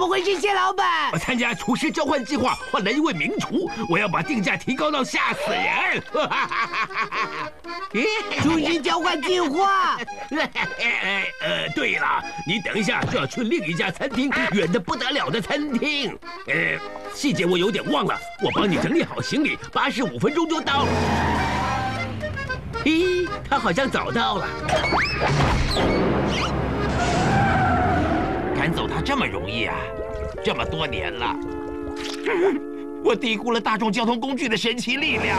么回事，谢老板？我参加厨师交换计划，换来一位名厨，我要把定价提高到吓死人！厨师交换计划。对了，你等一下就要去另一家餐厅，远得不得了的餐厅。细节我有点忘了，我帮你整理好行李，85分钟就到。咦，他好像找到了。赶走他这么容易啊？这么多年了，我低估了大众交通工具的神奇力量。